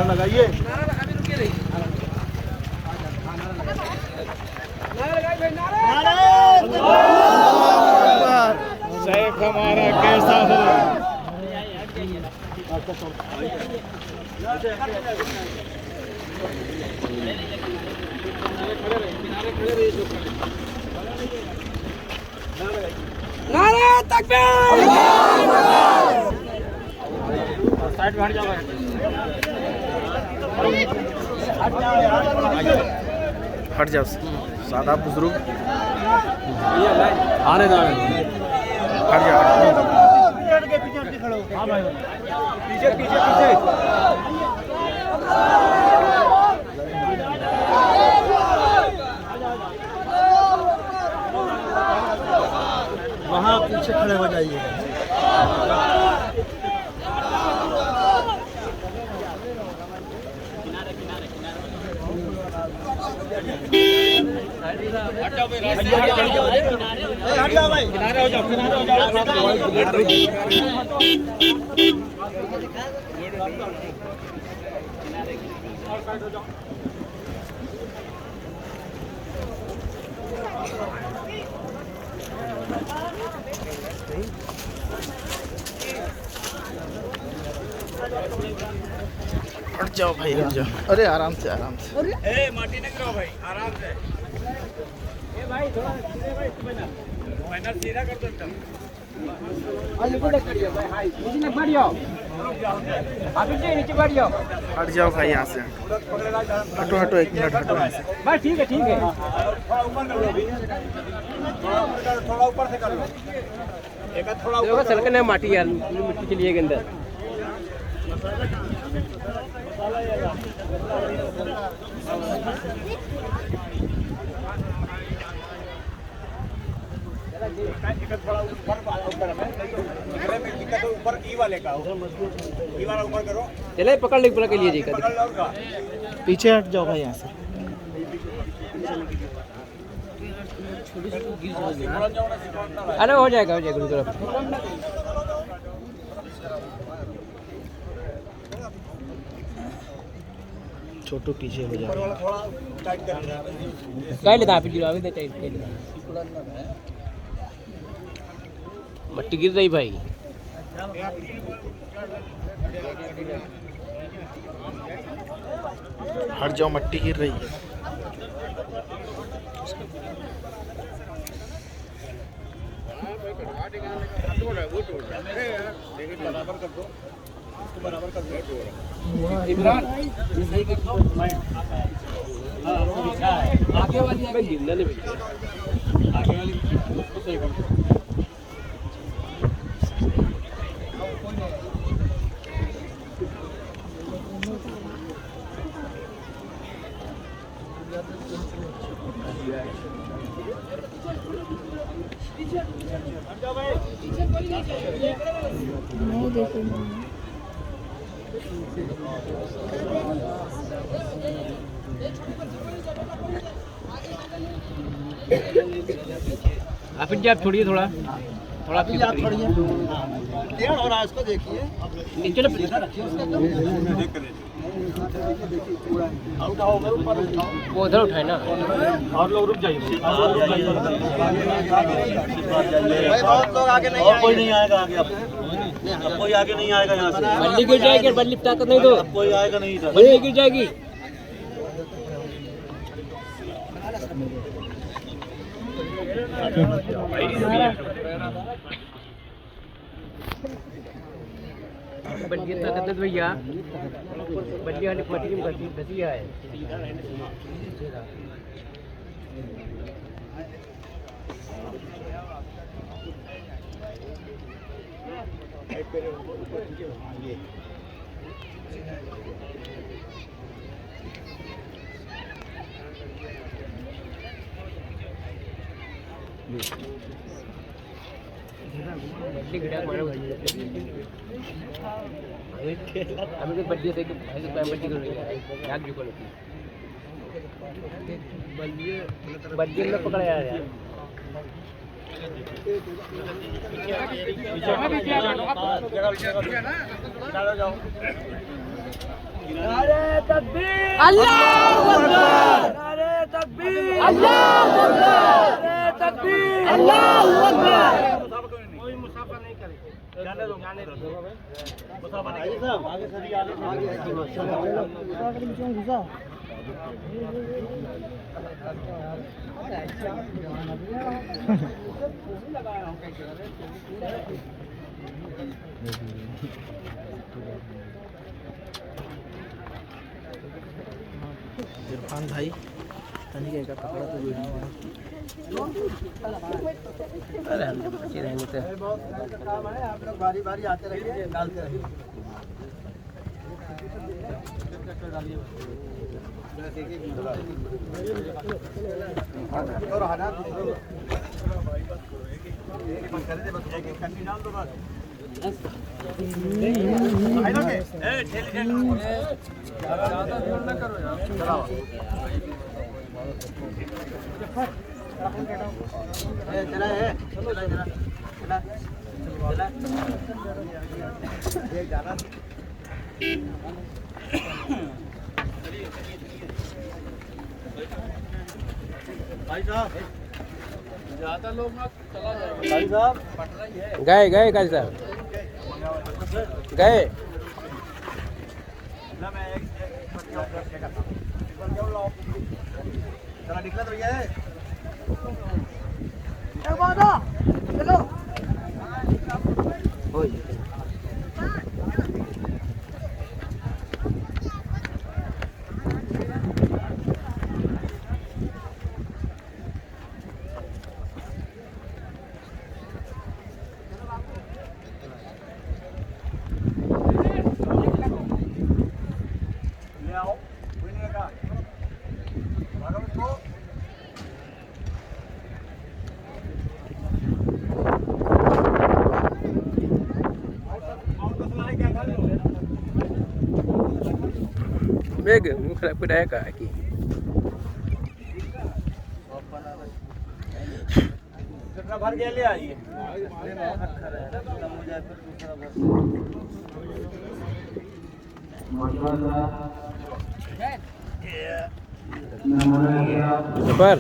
नारा लगाइए। शेख हमारा कैसा हो। नारे तकबीर। साइड में हट जाओ। हट जाओ सादा बुजुर्ग आने दो। हट जाओ। पीछे पीछे पीछे। वहाँ पीछे खड़े हो जाइए। हट जाओ भाई, किनारे हो जाओ, किनारे हो जाओ। हट जाओ भाई, हट जाओ। अरे आराम से, आराम से। ए माटी न गिराओ भाई, आराम से। ए भाई थोड़ा सीधे भाई, फाइनल सीधा कर दो एकदम। नीचे बढ़ियो। अभी से नीचे बढ़ियो। हट जाओ भाई यहाँ से। हटो हटो, 1 मिनट हटो यहाँ से। बस ठीक है, ठीक है। थोड़ा ऊपर कर लो अभी। थोड़ा ऊपर से कर लो। एक थोड़ा देखो सलकन है माटी यार, मिट्टी के लिए के अंदर। थोड़ा ऊपर ई वाले का, ई वाला ऊपर करो। चले पकड़ ले के लिए जी का। पकड़ लो उसका। पीछे हट जाओ भाई यहाँ से। अरे हो जाएगा, हो जाएगा। रुको छोटू पीछे हो जाओ। थोड़ा टाइट कर दो। काय लेता आप जी अभी टाइट कर। मट्टी गिर रही भाई। हट जाओ, मट्टी गिर रही है। बराबर कर दो, बराबर कर दो। इमरान आगे वाली भाई गिरना नहीं भाई। आगे वाली उसको सही कर दो। नहीं देखूंगा। आप छोड़िए थोड़ा थोड़ा टेढ़ हो रहा है, इसको देखिए। नीचे वो उधर उठाए ना। और लोग रुक जाइए। बहुत लोग आगे नहीं आएंगे। कोई नहीं आएगा आगे। अब कोई आगे नहीं आएगा यहाँ से। बल्ली गिर जाएगी, बल्ली ताकत नहीं दो। अब कोई आएगा नहीं इधर। बल्ली गिर जाएगी। बल्ली ताकत नहीं भैया। बल्ली वाली मट्टी में घसी है। आम्ही तो बड्डी से बड्डी करून याद भी करू बड्डी में पकड़ा यार पीछे अल्लाहू अकबर, नारे तकबीर, अल्लाहू अकबर, नारे तकबीर, अल्लाहू अकबर। कोई मुसाफा नहीं करेगा, जाने दो मुसाफा नहीं साहब, आगे सभी आगे इरफान भाई तनिक का कपड़ा तो वीडियो अरे हम तो बचे रहेंगे तो काम है। आप लोग बारी बारी आते रहिए, डालते रहिए। और हना भाई साहब ज्यादा लोग मत चला जाएगा। भाई साहब गए गए काजी साहब गए। चला निकला तो भैया चलो Beg, muka aku dah kat lagi. कितना भर गया ले आइए। Sabar.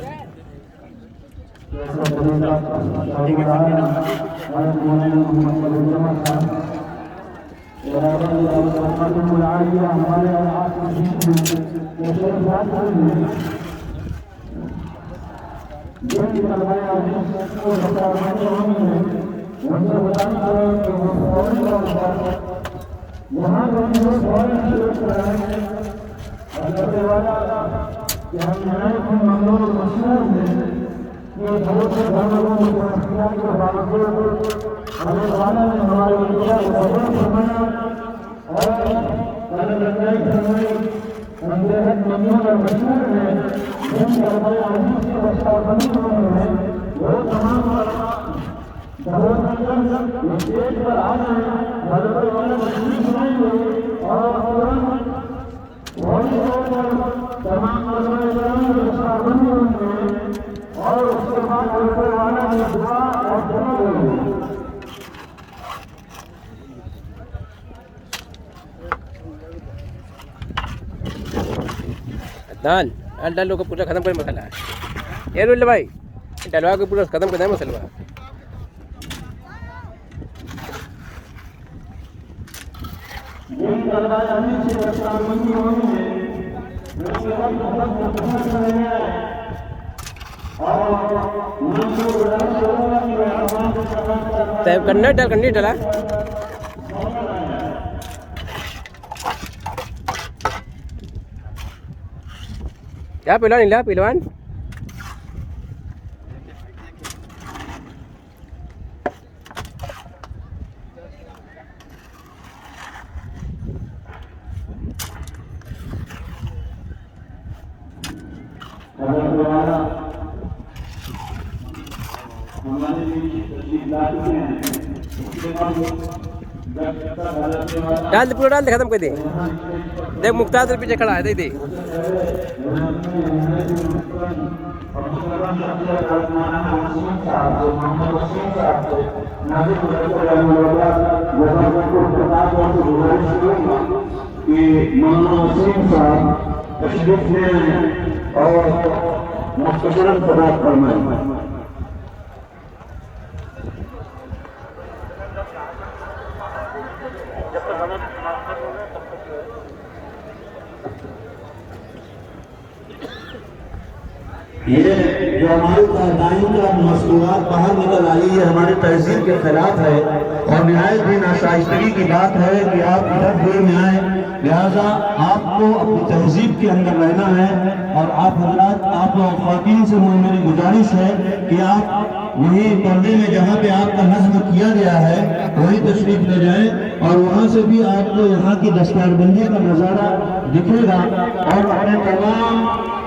Dan, anda लोग पूरा खत्म कर मसाला ये रोल भाई डलवा के पूरा खत्म कर दे मसाला। टाइप करने डला क्या पहलवान इला पहलवान डाल दे पूरा डाल दे खत्म कर दे। देख मुख्तार तेरे पीछे खड़ा है दे दे कि मनोज सिंह साहब तशरीफ ले आए और मुख्तसरन समाप्त फरमाएं। ये जो हमारे तादाइन का मसरूआत बाहर निकल आई है हमारी तहजीब के खिलाफ है और नहायत ही नाशाइस्तगी की बात है कि आप इधर भीड़ में आए। लिहाजा आपको अपनी तहजीब के अंदर रहना है और आप हजरात आप ख़वातीन से मेरी गुजारिश है कि आप वही पर्दे में जहाँ पे आपका नज़्म किया गया है वही तशरीफ ले जाएं और वहाँ से भी आपको यहाँ की दस्तारबंदी का नज़ारा दिखेगा और अपने तमाम